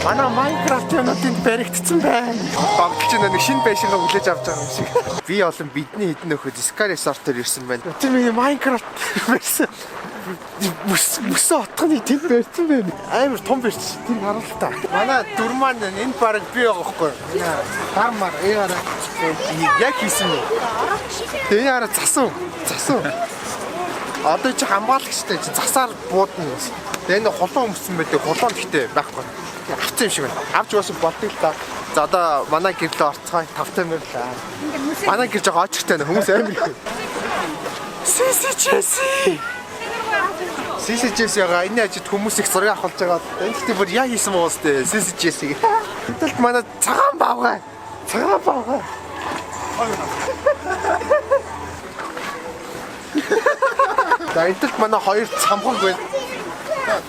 Манай Minecraft-ийн баригдсан байна. Багч нэг шинэ байшингаа хүлээж авч байгаа юм шиг. Би олон бидний хэдэн нөхөд Sky Resort-оор ирсэн байна. Тэр миний Minecraft байсан. Мөсөө отгоны тэнд барьсан байна. Амар том барьсан. Тэр харуул та. Манай дүр маань энэ баг би байгаа хгүй. Гармаар ээгараа яг хийсэн юм. Тэгээ хараа засан. Одоо чи хамгаалагчтай чи засаар буудна. Тэгээ нэг холон өмсөн байдаг. Холон гэхдээ байхгүй. Авцсан юм шиг байна. Авч уусах болдог л та. За одоо манай гэрлээ орцгоо 500 мөрлөө. Манай гэр жоо очтой хүмүүс амар их. CCJS-га энэ ажид хүмүүс их зураг авах болж байгаа. Энэ гэхдээ бүр яг хийсэн байгаа үстэй CCJS-ийг. Тэгэлт манай цагаан бавгаа. За энэт манай хоёр цамхаг байна.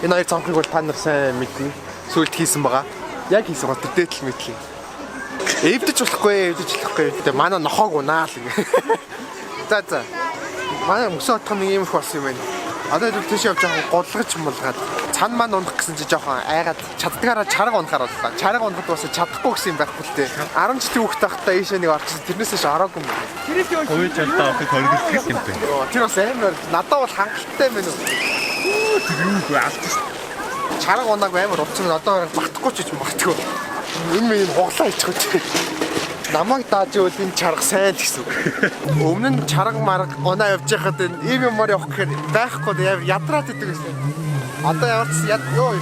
Энэ хоёр цамхаг бол та нар сайн мэднэ. Сүлд хийсэн байгаа. Яг хийсэн гот дээдл мэтлээ. Эвдэж болохгүй. Тэгээ манай нохоог унаа л ингэ. За. Манай мөсөө отох нэг юм их болсон юм байна. Одоо тийш явж байгаа голгож мулгаад цан маань унах гэсэн чи жоохон айгаад чаддгаараа чарга унахаар боллоо. Чарга унахад бас чадахгүй гэсэн юм байхгүй л дээ. 10 жилийн хүүхд тахтаа ийшээ нэг орчихсон. Тэрнээсээ ш ороогүй юм. Хөөж алдаа авахыг хоригдчих юм бэ. Тэр бас амар надад бол хангалттай байна уу. Тэр юу алдчих. Чарга унааг амар уцсан. Одоо багтахгүй ч гэж магтгүй. Энэ минь хуглаа хийчих. Намайг дааж ивэл энэ чарга сайн л гэсэн үг. Өмнө нь чарга марга унаа явж байхад ийм юмар явах гэхээр байхгүй ядраад идэг гэсэн. Одоо ямар ч ёо.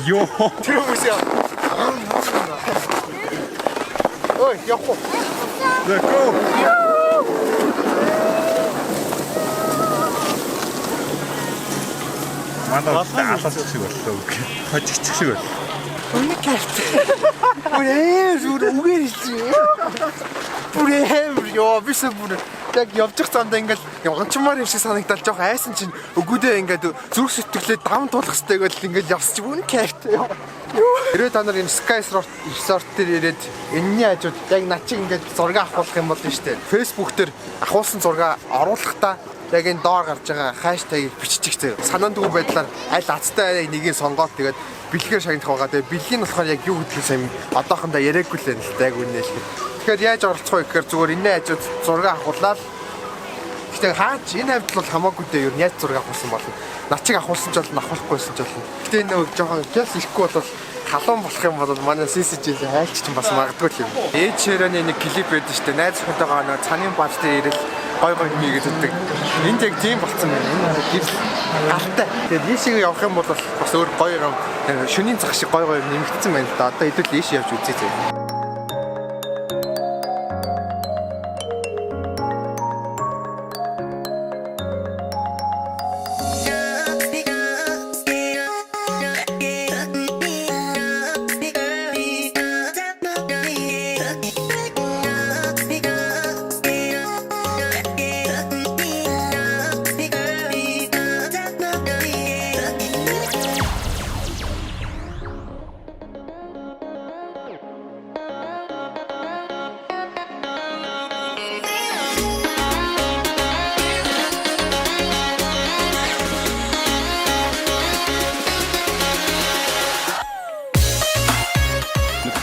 Ёо. Тэр хүмүүс яа. Ой, яхоо. Яхоо. Манай алаас шиг боллоо үг. Хожигч шиг бол. Үнийг карт. Үгээр хэлсэн. Ёо бисээ бүр яг явчих замдаа ингээл янчмаар юм шиг санагдал жоох айсан чинь өгүүдээ ингээд зүрх сэтгэлээ даван туулах хэрэгтэй гэл ингээл явсч үн карт. Тэрээ та нар энэ Sky Resort дээр ирээд энэний хажууд яг над чиг ингээд зураг авах юм болно шүү дээ. Facebook дээр ахуулсан зураг оруулахдаа яг энэ доор гарч байгаа хаштагийг биччих заяа. Санаандгүй байдлаар аль азтай нэгийг сонгоод тэгээд бэлгээр шагнах байгаа. Тэгээд бэлгийн болохоор яг юу гэдгийг сайн одоохондоо яриаггүй л байна л да яг үнэ л. Тэгэхээр яаж оролцох вэ гэхээр зүгээр энэ хажууд зураг авахулаад гэхдээ хаач энэ хамт бол хамаагүй дээ юу яаж зураг авахсан болно. Над чиг авахулсан ч болно авахгүйсэн ч болно. Гэтэ энэ нэг жоохон гяс ихгүй бол халуун болох юм бол манай CCJ хайлч ч бас магадгүй юм. Ээж ширээний нэг клип байдаг шүү дээ. Найз хүнтэйгээ нэг цанын бааж дээр ирэл гой хийгээд өгдөг. Энд яг тийм болцсон байна. Энэ гэрэл галтай. Тэгээд ийшээ явах юм бол бас өөр гоё юм. Шөнийн цаг шиг гоё нэмэгдсэн байна л да. Одоо хэдүүл ийшээ явж үзье зэ.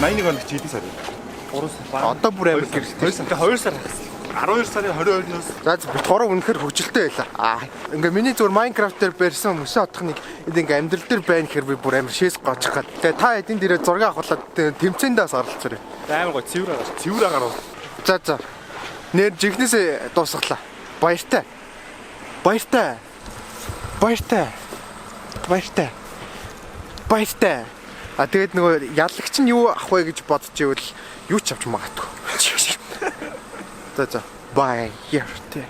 Майныг оног чи хэдий сар вэ? 3 сар. Одоо бүр амар гэрэлтэй. 2 сар. 12 сарын 22-ноос. За бид гурав үнэхээр хөвжилтэй байлаа. Ингээ миний зүгээр Minecraft дээр барьсан мөсөө отох нэг ингээ амьдрал дээр байна гэхээр би бүр амар шээс гочих гад. Тэгээ та эдийн дээрээ зураг авахлаад тэмцээндээс оролцоорой. Амар гоё цэвэр агаар. За. Нэр жигнэсээ дуусглаа. Баяртай. А тэгээд нөгөө яллагч нь юу авах вэ гэж бодож ивэл юу ч авч магадгүй. За. Баяртай.